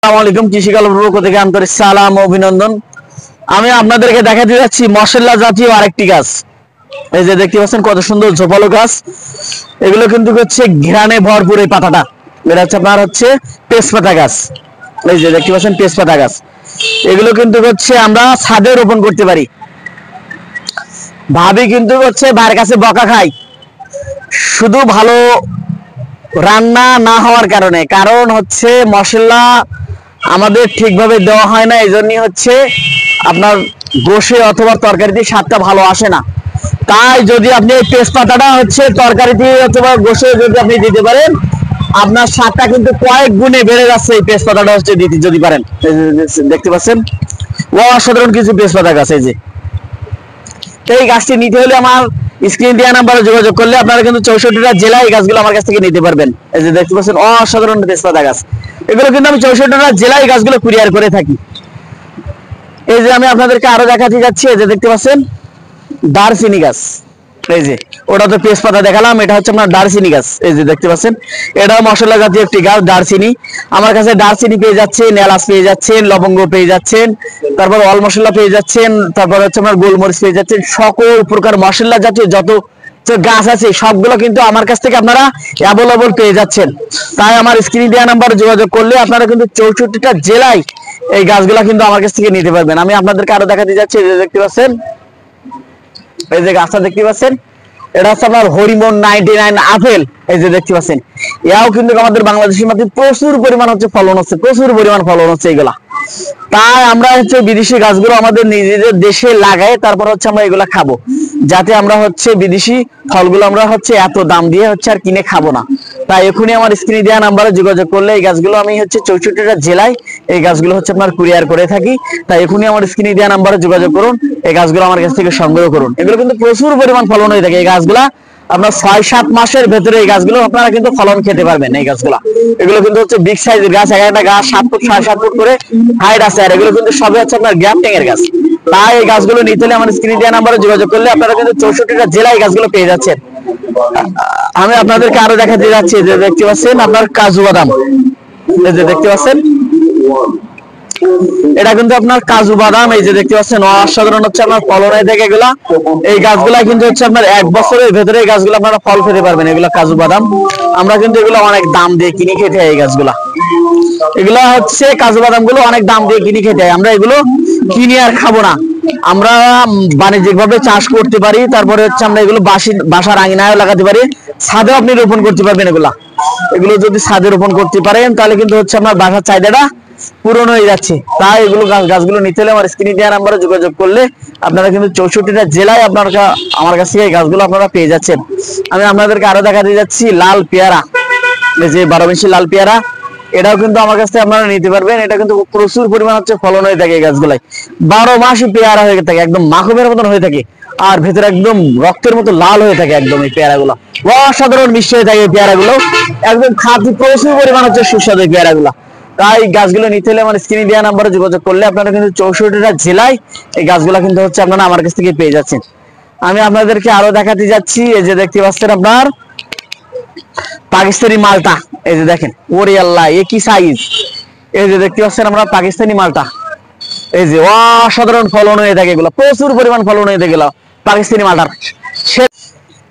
আসসালামু আলাইকুম, কৃষি কল্পের পক্ষ থেকে আন্তরিক সালাম ও অভিনন্দন। আমি আপনাদেরকে দেখাতে যাচ্ছি মশলা জাতীয় আরেকটি গাছ। এই যে দেখতে পাচ্ছেন কত সুন্দর ঝোপালো গাছ। এগুলো কিন্তু হচ্ছে ঘ্রাণে ভরপুর। এই পাতাটা এটা হচ্ছে আপনার হচ্ছে তেজপাতা গাছ। এই যে দেখতে পাচ্ছেন তেজপাতা গাছ। এগুলো কিন্তু হচ্ছে আমরা ছাদে রোপণ করতে পারি। ভাবি কিন্তু হচ্ছে ভাইয়ের কাছে বকা খাই শুধু ভালো রান্না না হওয়ার কারণে। কারণ হচ্ছে মশলা আমাদের ঠিকভাবে দেওয়া হয় না, এই জন্যই হচ্ছে আপনার গোশে অথবা তরকারিতে স্বাদটা ভালো আসে না। তাই যদি আপনি এই তেজপাতাটা হচ্ছে তরকারিতে অথবা গোশে যদি আপনি দিতে পারেন, আপনার স্বাদটা কিন্তু কয়েক গুণে বেড়ে যাচ্ছে। এই তেজপাতাটা হচ্ছে দিতে যদি পারেন। দেখতে পাচ্ছেন অসাধারণ কিছু তেজপাতা গাছ। এই যে এই গাছটি নিতে হলে আমার স্ক্রিন দেওয়া নাম্বারে যোগাযোগ করলে আপনারা কিন্তু 64টা জেলায় এই গাছগুলো আমার কাছ থেকে নিতে পারবেন। এই যে দেখতে পাচ্ছেন অসাধারণ তেজপাতা গাছ। এগুলো কিন্তু আমি 64টা জেলায় গাছগুলো কুরিয়ার করে থাকি। এই যে আমি আপনাদেরকে আরো দেখাতে যাচ্ছি, এই যে দেখতে পাচ্ছেন দারচিনি গাছ। এই যে ওটা তো তেজপাতা দেখালাম, এটা হচ্ছে আপনার দারচিনি গাছ। এই যে দেখতে পাচ্ছেন এটাও মশলা জাতীয় একটি গাছ দারচিনি। আমার কাছে দারচিনি পেয়ে যাচ্ছেন, এলাচ পেয়ে যাচ্ছেন, লবঙ্গ পেয়ে যাচ্ছেন, তারপর অল মশলা পেয়ে যাচ্ছেন, তারপর হচ্ছে আপনার গোলমরিচ পেয়ে যাচ্ছেন। সকল প্রকার মশলা জাতীয় যত গাছ আছে সবগুলো কিন্তু আমার কাছ থেকে আপনারা অ্যাভেলেবল পেয়ে যাচ্ছেন। তাই আমার স্ক্রিনে দেওয়া নাম্বারে যোগাযোগ করলে আপনারা কিন্তু 64টা জেলায় এই গাছগুলা কিন্তু আমার কাছ থেকে নিতে পারবেন। আমি আপনাদেরকে আরো দেখাতে যাচ্ছি, এই যে দেখতে পাচ্ছেন এই যে গাছটা দেখতে পাচ্ছেন, এটা হচ্ছে আপনার হরিমন 99 আপেল। এই যে দেখতে পাচ্ছেন এও কিন্তু আমাদের বাংলাদেশের মধ্যে প্রচুর পরিমাণ হচ্ছে ফলন হচ্ছে, প্রচুর পরিমাণ ফলন হচ্ছে এগুলা। তাই আমরা হচ্ছে বিদেশি গাছগুলো আমাদের নিজেদের দেশে লাগাই, তারপর হচ্ছে আমরা এগুলা খাবো, যাতে আমরা হচ্ছে বিদেশি ফলগুলো আমরা হচ্ছে এত দাম দিয়ে হচ্ছে আর কিনে খাবো না। তাই এখনই আমার স্ক্রিনে দেওয়া নাম্বারে যোগাযোগ করলে এই গাছগুলো আমি হচ্ছে 64টা জেলায় এই গাছগুলো হচ্ছে আপনার কুরিয়ার করে থাকি। তাই এখনই আমার স্ক্রিনে দেওয়া নাম্বারে যোগাযোগ করুন, এই গাছগুলো আমার কাছ থেকে সংগ্রহ করুন। এগুলো কিন্তু প্রচুর পরিমাণ ফলন হয়ে থাকে। এই গাছগুলা আপনার 6-7 মাসের ভেতরে এই গাছগুলো আপনারা কিন্তু ফলন খেতে পারবেন। এই গাছগুলা এগুলো কিন্তু হচ্ছে বিগ সাইজের গাছ, একটা গাছ 7 ফুট 7.5 ফুট করে হাইট আছে। আর এগুলো কিন্তু সবই হচ্ছে আপনার গ্যাপটিং এর গাছ। তাই এই গাছগুলো নিতে হলে আমার স্ক্রিনে দেওয়া নাম্বারে যোগাযোগ করলে আপনারা কিন্তু 64টা জেলায় এই গাছগুলো পেয়ে যাচ্ছেন। আমি আপনাদেরকে আরো দেখাতে যাচ্ছি, যে দেখতে পাচ্ছেন আপনার কাজু বাদাম। এই যে দেখতে পাচ্ছেন এটা কিন্তু আপনার কাজু বাদাম। এই যে দেখতে পাচ্ছেন অসাধারণ হচ্ছে আপনার ফলন হয়ে থাকে এগুলা। এই গাছগুলা কিন্তু হচ্ছে আপনার 1 বছরের ভেতরে এই গাছগুলো আপনারা ফল খেতে পারবেন। এগুলা কাজু বাদাম আমরা কিন্তু এগুলো অনেক দাম দিয়ে কিনে খেতে হয়। এই গাছগুলা এগুলা হচ্ছে কাজু বাদাম গুলো অনেক দাম দিয়ে কিনে খেতে হয়। আমরা এগুলো কিনে আর খাবো না, আমরা বাণিজ্যিক ভাবে চাষ করতে পারি। তারপরে হচ্ছে আমরা এগুলো বাসার আঙিনায় লাগাতে পারি, ছাদেও আপনি রোপণ করতে পারবেন। এগুলো যদি ছাদে রোপণ করতে পারেন তাহলে কিন্তু হচ্ছে আপনার বাসার চাহিদাটা পূরণ হয়ে যাচ্ছে। তাই এগুলো গাছগুলো নিতে হলে আমার স্ক্রিনে দেওয়া নাম্বারে যোগাযোগ করলে আপনারা কিন্তু 64টা জেলায় আপনার আমার কাছ থেকে এই গাছগুলো আপনারা পেয়ে যাচ্ছেন। আমি আপনাদেরকে আরো দেখাতে যাচ্ছি লাল পেয়ারা। এই যে 12 মাসি লাল পেয়ারা, এটাও কিন্তু আমার কাছ থেকে আপনারা নিতে পারবেন। এটা কিন্তু প্রচুর পরিমাণ হচ্ছে ফলন হয়ে থাকে। এই গাছগুলাই 12 মাসই পেয়ারা হয়ে থাকে, একদম মাখনের মতন হয়ে থাকে, আর ভেতরে একদম রক্তের মতো লাল হয়ে থাকে একদম। এই পেয়ারাগুলো অসাধারণ মিষ্টি হয়ে থাকে। এই পেয়ারাগুলো একদম খাঁটি, প্রচুর পরিমাণ হচ্ছে সুস্বাদু এই পেয়ারাগুলো। তাই গাছগুলো নিতে হলে আমার স্ক্রিনে দেওয়া নাম্বারে যোগাযোগ করলে আপনারা কিন্তু 64টা জেলায় এই গাছগুলো কিন্তু হচ্ছে আপনারা আমার কাছ থেকে পেয়ে যাচ্ছেন। আমি আপনাদেরকে আরো দেখাতে যাচ্ছি, এই যে দেখতে পাচ্ছেন আপনার পাকিস্তানি মালটা। এই যে দেখেন ওরে আল্লাহ এ কি সাইজ। এই যে দেখতে পাচ্ছেন আমরা পাকিস্তানি মালটা। এই যে অসাধারণ ফলন হয়ে থাকে এগুলো, প্রচুর পরিমাণ ফলন হয়ে থাকে পাকিস্তানি মালটার।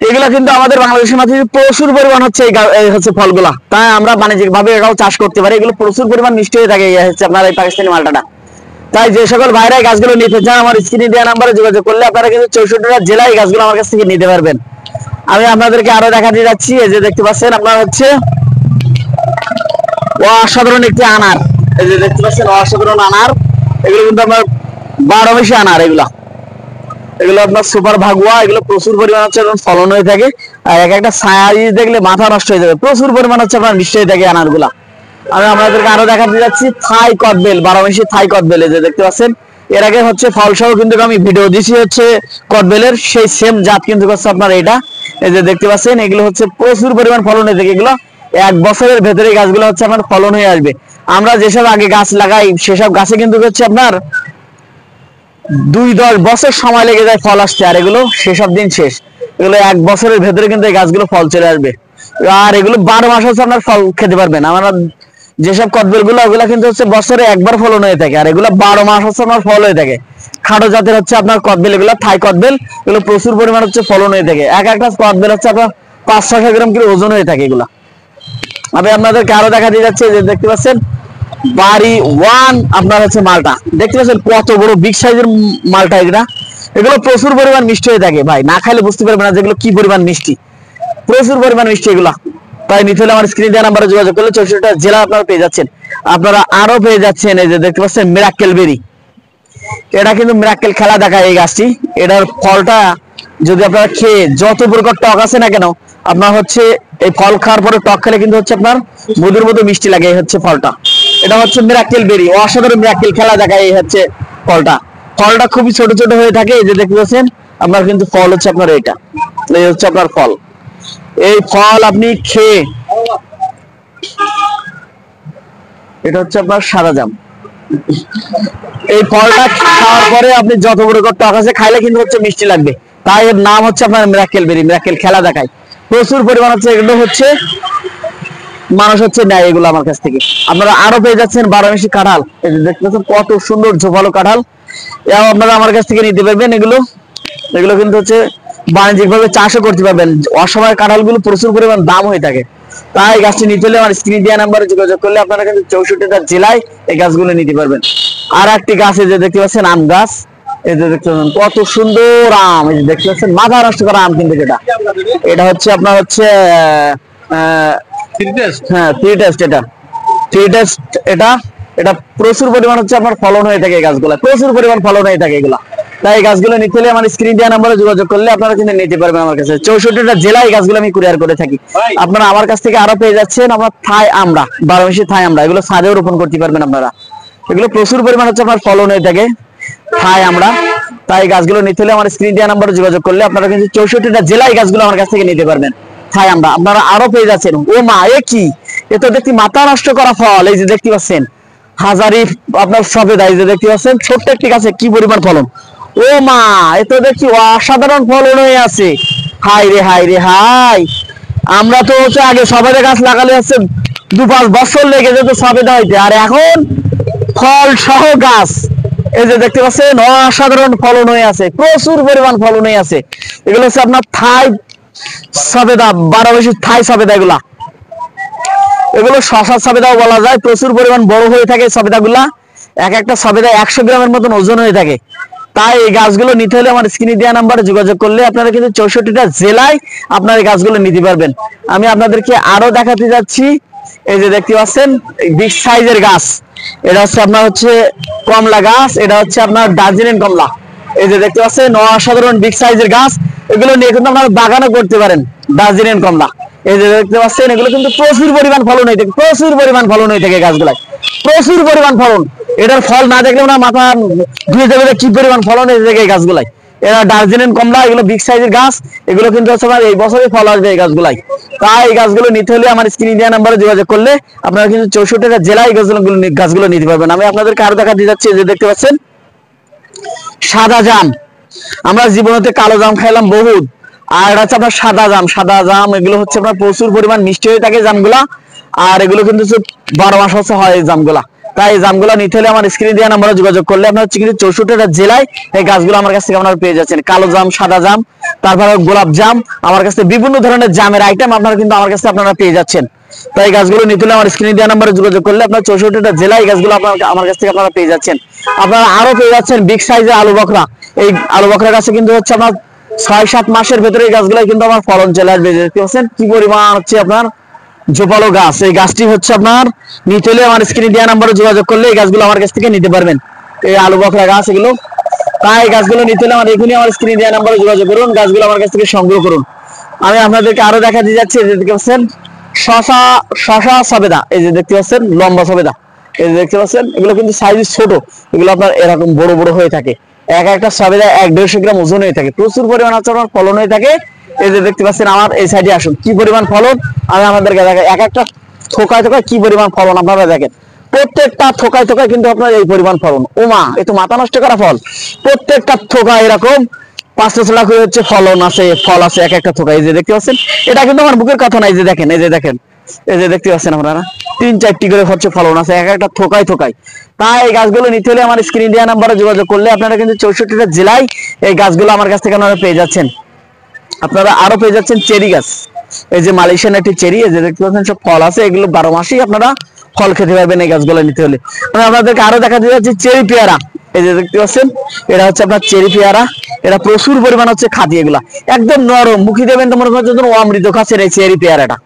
এগুলা কিন্তু আমাদের বাংলাদেশের মাঝে প্রচুর পরিমাণ হচ্ছে এই হচ্ছে ফলগুলা। তাই আমরা বাণিজ্যিক ভাবে এটাও চাষ করতে পারি। এগুলো প্রচুর পরিমাণ মিষ্টি হয়ে থাকে হচ্ছে আপনার এই পাকিস্তানি মালটাটা। তাই যে সকল ভাইরা গাছগুলো নিতে চান আমার স্ক্রিনে দেওয়া নাম্বারে যোগাযোগ করলে আপনারা কিন্তু 64টা জেলায় গাছগুলো আমার কাছ থেকে নিতে পারবেন। আমি আপনাদেরকে আরো দেখাতে যাচ্ছি, এই যে দেখতে পাচ্ছেন আপনার হচ্ছে অসাধারণ একটি আনার। এই যে দেখতে পাচ্ছেন অসাধারণ আনার। এগুলো কিন্তু আপনার 12 মাসি আনার। এগুলো আপনার সুপার ভাগুয়া। এগুলো প্রচুর পরিমাণ হচ্ছে ফলন হয়ে থাকে। আর একটা সাইজ দেখলে মাথা নষ্ট হয়ে যাবে, প্রচুর পরিমাণ হচ্ছে আপনার মিষ্টি হয়ে থাকে আনারগুলা। আমি আপনাদেরকে আরো দেখাতে যাচ্ছি থাই কদবেল, 12 মাসি থাই কদবেল। এই যে দেখতে পাচ্ছেন এর আগে হচ্ছে ফল সহ কিন্তু আমি ভিডিও দিছি হচ্ছে কদবেলের, সেই সেম জাত কিন্তু হচ্ছে আপনার এটা। এই যে দেখতে পাচ্ছেন এগুলো হচ্ছে প্রচুর পরিমাণ ফলন হয়ে থাকে। এগুলো 1 বছরের ভেতরে গাছগুলো হচ্ছে আপনার ফলন হয়ে আসবে। আমরা যেসব আগে গাছ লাগাই সেসব গাছে কিন্তু হচ্ছে আপনার 2-10 বছর সময় লেগে যায় ফল আসতে, আর এগুলো সেসব দিন শেষ। এগুলো 1 বছরের ভেতরে কিন্তু এই গাছগুলো ফল চলে আসবে। আর এগুলো 12 মাস হচ্ছে আপনার ফল খেতে পারবেন। আমরা যেসব কদবেল গুলো ওগুলা কিন্তু হচ্ছে বছরে একবার ফলন হয়ে থাকে, আর এগুলা 12 মাস হচ্ছে আমার ফল হয়ে থাকে। খাটো জাতের হচ্ছে আপনার কদবেল, এগুলো থাই কদবেল, এগুলো প্রচুর পরিমাণ হচ্ছে ফলন হয়ে থাকে। এক একটা কদবেল হচ্ছে আপনার 500 গ্রাম করে ওজন হয়ে থাকে এগুলা। আমি আপনাদেরকে আরো দেখা দিয়ে যাচ্ছে, যে দেখতে পাচ্ছেন বাড়ি ওয়ান আপনার হচ্ছে মালটা, দেখতে পাচ্ছেন কত বড় বিগ সাইজের মালটা এগুলা। এগুলো প্রচুর পরিমাণ মিষ্টি হয়ে থাকে ভাই, না খাইলে বুঝতে পারবেন না যেগুলো কি পরিমাণ মিষ্টি, প্রচুর পরিমাণ মিষ্টি এগুলা। তাই নিতে হলে আমার স্ক্রিনে দেওয়া নাম্বারে যোগাযোগ করলে 64টা জেলা আপনারা পেয়ে যাচ্ছেন। আপনারা আরো পেয়ে যাচ্ছেন এই যে দেখতে পাচ্ছেন মিরাক্কেল বেরি, এটা কিন্তু মিরাক্কেল খেলা দেখায় এই গাছটি। এটার ফলটা যদি আপনারা খেয়ে যত প্রকার টক আছে না কেন, আপনার হচ্ছে এই ফল খাওয়ার পরে টক খেলে কিন্তু হচ্ছে আপনার মধুর মতো মিষ্টি লাগে। এই হচ্ছে ফলটা, এটা হচ্ছে মিরাক্কেল বেরি, অসাধারণ মিরাক্কেল খেলা দেখায় এই হচ্ছে ফলটা। ফলটা খুবই ছোট ছোট হয়ে থাকে, এই যে দেখতে পাচ্ছেন আপনার কিন্তু ফল হচ্ছে আপনার এইটা, এই হচ্ছে আপনার ফল। এই ফল আপনি খেয়ে, এটা হচ্ছে আপনার সাদা জাম, এই ফলটা খাওয়ার পরে আপনি যত বড় টক আছে খাইলে কিন্তু হচ্ছে মিষ্টি লাগবে। তাই এর নাম হচ্ছে আপনার মিরাক্কেল বেরি, মিরাক্কেল খেলা দেখায়। প্রচুর পরিমাণ হচ্ছে এগুলো হচ্ছে মানুষ হচ্ছে নেয় এগুলো আমার কাছ থেকে। আপনারা আরো পেয়ে যাচ্ছেন 12 মাসি কাঁঠাল, এই যে দেখতে পাচ্ছেন কত সুন্দর ঝোপালো কাঁঠাল, এও আপনারা আমার কাছ থেকে নিতে পারবেন। এগুলো এগুলো কিন্তু হচ্ছে বাণিজ্যিক ভাবে চাষও করতে পারবেন। অসময়ের কাঁঠালগুলো প্রচুর পরিমাণ দাম হয়ে থাকে, তাই গাছটি নিতে হলে আমার স্ক্রিনে দেওয়া নাম্বারে যোগাযোগ করলে আপনারা কিন্তু 64টা জেলায় এই গাছগুলো নিতে পারবেন। আর একটি গাছ এই যে দেখতে পাচ্ছেন আম গাছ, এই যে দেখতে পাচ্ছেন কত সুন্দর আম, এই যে দেখতে পাচ্ছেন মাথা নষ্ট করা আম কিন্তু যেটা, এটা হচ্ছে আপনার হচ্ছে হ্যাঁ থ্রি টেস্ট, এটা থ্রি টেস্ট, এটা এটা প্রচুর পরিমাণ হচ্ছে আপনার ফলন হয়ে থাকে এই গাছগুলো, প্রচুর পরিমাণ ফলন হয়ে থাকে এগুলা। তাই এই গাছগুলো নিতে হলে আমার স্ক্রিন দেওয়া নাম্বারে যোগাযোগ করলে আপনারা কিন্তু নিতে পারবেন আমার কাছে। 64টা জেলায় এই গাছগুলো আমি কুরিয়ার করে থাকি। আপনারা আমার কাছ থেকে আরো পেয়ে যাচ্ছেন আমার থাই আমরা, 12 মাসি থাই আমরা, এগুলো ছাদেও রোপণ করতে পারবেন আপনারা। এগুলো প্রচুর পরিমাণ হচ্ছে আপনার ফলন হয়ে থাকে থাই আমরা। তাই গাছগুলো নিতে হলে আমার স্ক্রিন দেওয়া নাম্বারে যোগাযোগ করলে আপনারা কিন্তু 64টা জেলায় গাছগুলো আমার কাছ থেকে নিতে পারবেন। থাই আমরা আপনারা আরো পেয়ে যাচ্ছেন, ও মা এ কি, এ তো দেখি মাথা নষ্ট করা ফল, এই যে দেখতে পাচ্ছেন হাজারি আপনার সবেদা, এই যে দেখতে পাচ্ছেন ছোট্ট একটি গাছে কি পরিমাণ ফলন, ও মা এ তো দেখছি অসাধারণ ফলন হয়ে আছে। হাই রে হাই রে হাই, আমরা তো হচ্ছে আগে সবেদা গাছ লাগালে হচ্ছে 2-5 বছর লেগে যেত সবেদা হইতে, আর এখন ফল সহ গাছ এই যে দেখতে পাচ্ছেন অসাধারণ ফলন হয়ে আছে, প্রচুর পরিমাণ ফলন হয়ে আছে। এগুলো হচ্ছে আপনার থাই সবেদা, 12 মাসি থাই সবেদা, এগুলা এগুলো শশা সবেদাও বলা যায়। প্রচুর পরিমাণ বড় হয়ে থাকে সবেদাগুলা, এক একটা সবেদা 100 গ্রামের মতন ওজন হয়ে থাকে। তাই এই গাছগুলো নিতে হলে আমার স্ক্রিনে দেওয়া নাম্বারে যোগাযোগ করলে আপনারা কিন্তু 64টা জেলায় আপনার এই গাছগুলো নিতে পারবেন। আমি আপনাদেরকে আরো দেখাতে যাচ্ছি, এই যে দেখতে পাচ্ছেন বিগ সাইজের গাছ, এটা হচ্ছে আপনার হচ্ছে কমলা গাছ, এটা হচ্ছে আপনার দার্জিলিং কমলা, এই যে দেখতে পাচ্ছেন অসাধারণ বিগ সাইজের গাছ। এগুলো নিয়ে কিন্তু আপনারা বাগানও করতে পারেন দার্জিলিং কমলা, এই যে দেখতে পাচ্ছেন এগুলো কিন্তু প্রচুর পরিমাণ ফলন হয়ে থাকে, প্রচুর পরিমাণ ফলন হয়ে থাকে গাছগুলাই, প্রচুর পরিমাণ ফলন। এটার ফল না দেখলেও না মাথা ধুয়ে যাবে কি পরিমাণ ফলন হয়ে থাকে এই গাছগুলাই। এরা দার্জিলিং কমলা, এগুলো বিগ সাইজের গাছ, এগুলো কিন্তু হচ্ছে এই বছরই ফল আসবে এই গাছগুলাই। তাই এই গাছগুলো নিতে হলে আমার স্ক্রিনে দেওয়া নাম্বারে যোগাযোগ করলে আপনারা কিন্তু 64টা জেলায় গাছগুলো নিতে পারবেন। আমি আপনাদেরকে আরো দেখা দিয়ে যাচ্ছি, যে দেখতে পাচ্ছেন সাদা জাম, আমরা জীবনেতে কালো জাম খাইলাম বহুত, আর এটা হচ্ছে আপনার সাদা জাম। সাদা জাম এগুলো হচ্ছে আপনার প্রচুর পরিমাণ মিষ্টি হয়ে থাকে জামগুলা, আর এগুলো কিন্তু 12 মাস হচ্ছে হয় এই জামগুলা। তাই এই জামগুলা নিতে হলে আমার স্ক্রিনে দেওয়া নাম্বারে যোগাযোগ করলে আপনার হচ্ছে কিন্তু 64টা জেলায় এই গাছগুলো আমার কাছ থেকে আপনারা পেয়ে যাচ্ছেন। কালো জাম, সাদা জাম, তারপরে গোলাপ জাম, আমার কাছে বিভিন্ন ধরনের জামের আইটেম আপনারা কিন্তু আমার কাছে আপনারা পেয়ে যাচ্ছেন। তাই এই গাছগুলো নিতে হলে আমার স্ক্রিনে দেওয়া নাম্বারে যোগাযোগ করলে আপনার 64টা জেলায় এই গাছগুলো আমার কাছ থেকে আপনারা পেয়ে যাচ্ছেন। আপনারা আরো পেয়ে যাচ্ছেন বিগ সাইজের আলু বকরা, এই আলু বকরা গাছে কিন্তু হচ্ছে আপনার 6-7 মাসের ভেতরে এই গাছগুলো কিন্তু আমার ফলন চলে আসবে। দেখতে পাচ্ছেন কি পরিমাণ হচ্ছে আপনার ঝোপালো গাছ। এই গাছটি হচ্ছে আপনার নিতে হলে আমার স্ক্রিনে দেওয়া নাম্বারে যোগাযোগ করলে এই গাছগুলো আমার কাছ থেকে নিতে পারবেন, এই আলু বকরা গাছ এগুলো। তাই গাছগুলো নিতে হলে এখনই আমার স্ক্রিনে দেওয়া নাম্বারে যোগাযোগ করুন, গাছগুলো আমার কাছ থেকে সংগ্রহ করুন। আমি আপনাদেরকে আরো দেখা দিয়ে যাচ্ছি, দেখতে পাচ্ছেন শশা সবেদা, এই যে দেখতে পাচ্ছেন লম্বা সবেদা, এই যে দেখতে পাচ্ছেন এগুলো কিন্তু সাইজ ছোট, এগুলো আপনার এরকম বড় বড় হয়ে থাকে, এক একটা সবেদা 1-150 গ্রাম ওজন হয়ে থাকে, প্রচুর পরিমাণ হচ্ছে আপনার ফলন হয়ে থাকে। এই যে দেখতে পাচ্ছেন আমার এই সাইডে আসুন কি পরিমাণ ফলন, আমি আমাদেরকে দেখাই এক একটা থোকায় থোকায় কি পরিমাণ ফলন আপনারা দেখেন, প্রত্যেকটা থোকায় থোকায় কিন্তু আপনার এই পরিমাণ ফলন। ওমা এ তো মাথা নষ্ট করা ফল, প্রত্যেকটা থোকায় এরকম 5-6 করে হচ্ছে ফলন আছে, ফল আছে এক একটা থোকায়। এই যে দেখতে পাচ্ছেন এটা কিন্তু আমার বুকের কথা না, এই যে দেখেন, এই যে দেখেন এই যে দেখতে পাচ্ছেন আপনারা 3-4টি করে হচ্ছে ফলন আছে, এক একটা থোকায় থোকায়। তাই এই গাছগুলো নিতে হলে আমার স্ক্রিন দেওয়া নাম্বারে যোগাযোগ করলে আপনারা কিন্তু 64টা জেলায় এই গাছগুলো আমার কাছ থেকে আপনারা পেয়ে যাচ্ছেন। আপনারা আরো পেয়ে যাচ্ছেন চেরি গাছ, এই যে মালয়েশিয়ান একটি চেরি, এই যে দেখতে পাচ্ছেন সব ফল আছে, এগুলো 12 মাসই আপনারা ফল খেতে পারবেন এই গাছগুলো নিতে হলে। আমি আপনাদেরকে আরো দেখা যাচ্ছে চেরি পেয়ারা, এই যে দেখতে পাচ্ছেন এটা হচ্ছে আপনার চেরি পেয়ারা, এটা প্রচুর পরিমাণ হচ্ছে খাদি, এগুলা একদম নরম, মুখি দেবেন তো মনে করছেন অমৃত খাচ্ছেন এই চেরি পেয়ারাটা।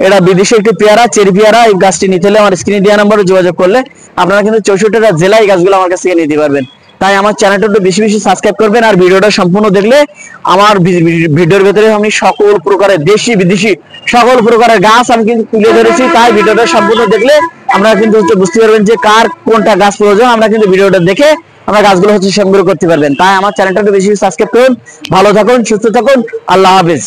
এটা বিদেশি একটি পেয়ারা, চেরি পেয়ারা। এই গাছটি নিতে হলে আমার স্ক্রিনে দেওয়া নম্বরে যোগাযোগ করলে আপনারা কিন্তু 64টা জেলায় এই গাছগুলো আমার কাছ থেকে নিতে পারবেন। তাই আমার চ্যানেলটা একটু বেশি বেশি সাবস্ক্রাইব করবেন, আর ভিডিওটা সম্পূর্ণ দেখলে আমার ভিডিওর ভেতরে আমি সকল প্রকারের দেশি বিদেশি সকল প্রকারের গাছ আমি কিন্তু তুলে ধরেছি। তাই ভিডিওটা সম্পূর্ণ দেখলে আমরা কিন্তু বুঝতে পারবেন যে কার কোনটা গাছ প্রয়োজন, আমরা কিন্তু ভিডিওটা দেখে আমরা গাছগুলো হচ্ছে সংগ্রহ করতে পারবেন। তাই আমার চ্যানেলটা একটু বেশি সাবস্ক্রাইব করুন। ভালো থাকুন, সুস্থ থাকুন, আল্লাহ হাফেজ।